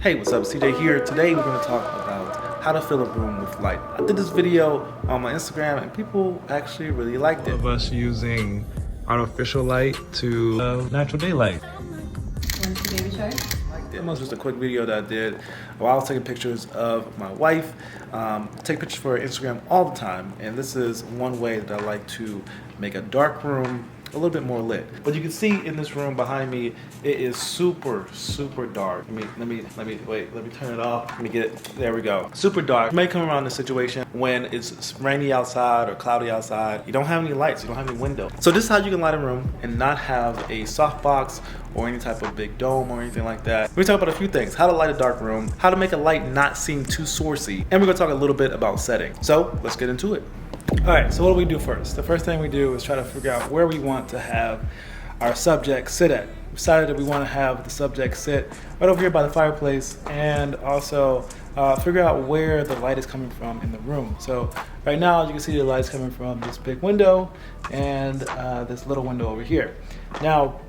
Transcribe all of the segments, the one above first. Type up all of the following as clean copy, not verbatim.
Hey, what's up? CJ here. Today we're going to talk about how to fill a room with light. I did this video on my Instagram and people actually really liked it. Of us using artificial light to natural daylight. It was just a quick video that I did while I was taking pictures of my wife. Take pictures for Instagram all the time, and this is one way that I like to make a dark room a little bit more lit. But you can see in this room behind me, it is super dark. Let me turn it off. Let me get it. There we go. Super dark. You may come around this situation when it's rainy outside or cloudy outside. You don't have any lights. You don't have any window. So this is how you can light a room and not have a softbox or any type of big dome or anything like that. We're gonna talk about a few things: how to light a dark room, how to make a light not seem too sourcey, and we're gonna talk a little bit about setting. So let's get into it. All right, so what do we do first? The first thing we do is try to figure out where we want to have our subject sit at. We decided that we want to have the subject sit right over here by the fireplace, and also figure out where the light is coming from in the room. So right now, as you can see, the light is coming from this big window and this little window over here. Now,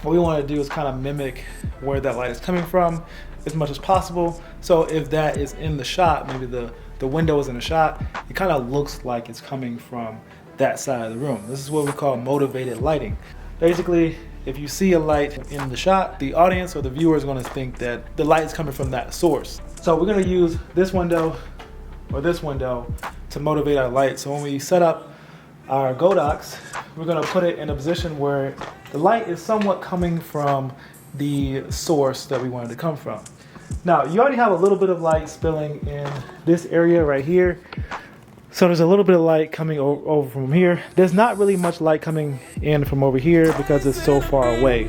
what we want to do is kind of mimic where that light is coming from as much as possible. So if that is in the shot, maybe the window is in the shot, it kind of looks like it's coming from that side of the room. This is what we call motivated lighting. Basically, if you see a light in the shot, the audience or the viewer is going to think that the light is coming from that source. So we're going to use this window or this window to motivate our light. So when we set up our Godox, we're going to put it in a position where the light is somewhat coming from the source that we wanted to come from. Now, you already have a little bit of light spilling in this area right here. So there's a little bit of light coming over from here. There's not really much light coming in from over here because it's so far away.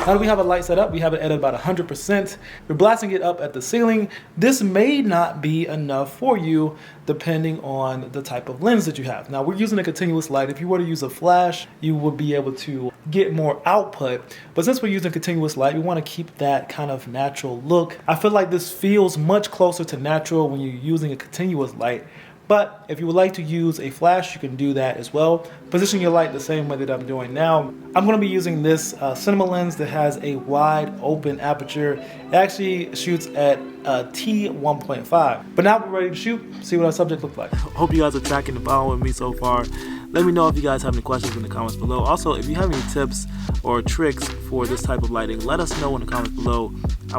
Now that we have a light set up, we have it at about 100%. We're blasting it up at the ceiling. This may not be enough for you depending on the type of lens that you have. Now, we're using a continuous light. If you were to use a flash, you would be able to get more output. But since we're using continuous light, we want to keep that kind of natural look. I feel like this feels much closer to natural when you're using a continuous light. But if you would like to use a flash, you can do that as well. Position your light the same way that I'm doing now. I'm going to be using this cinema lens that has a wide open aperture. It actually shoots at t1.5. But now we're ready to shoot, see what our subject looks like. Hope you guys are tracking and following me so far. Let me know if you guys have any questions in the comments below. Also, if you have any tips or tricks for this type of lighting, let us know in the comments below. I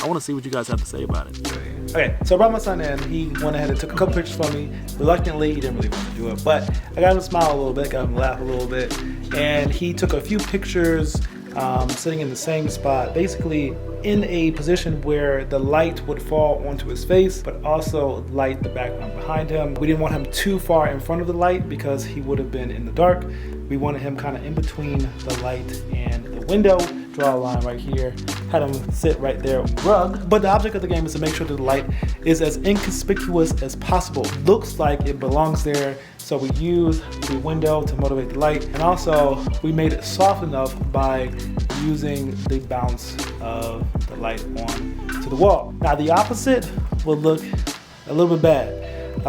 want to see what you guys have to say about it. Okay, so I brought my son in. He went ahead and took a couple pictures for me. Reluctantly, he didn't really want to do it, but I got him to smile a little bit, got him to laugh a little bit, and he took a few pictures sitting in the same spot, basically in a position where the light would fall onto his face, but also light the background behind him. We didn't want him too far in front of the light because he would have been in the dark. We wanted him kind of in between the light and the window. Draw a line right here, had him sit right there on the rug. But the object of the game is to make sure that the light is as inconspicuous as possible. Looks like it belongs there, so we use the window to motivate the light. And also, we made it soft enough by using the bounce of the light on to the wall. Now, the opposite will look a little bit bad.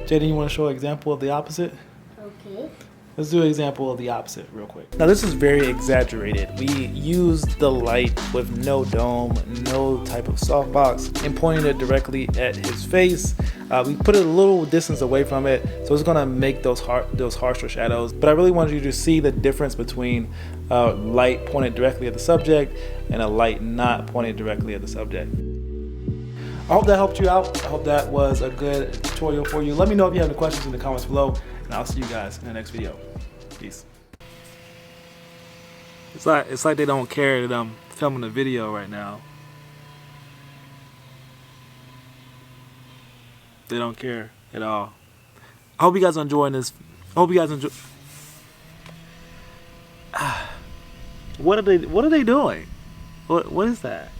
Jaden, you want to show an example of the opposite? Okay. Let's do an example of the opposite real quick. Now this is very exaggerated. We used the light with no dome, no type of softbox, and pointed it directly at his face. We put it a little distance away from it, so it's gonna make those harsher shadows. But I really wanted you to see the difference between light pointed directly at the subject and a light not pointed directly at the subject. I hope that helped you out. I hope that was a good tutorial for you. Let me know if you have any questions in the comments below, and I'll see you guys in the next video. Peace. It's like they don't care that I'm filming a video right now. They don't care at all. I hope you guys are enjoying this. I hope you guys enjoy. What are they doing? What is that?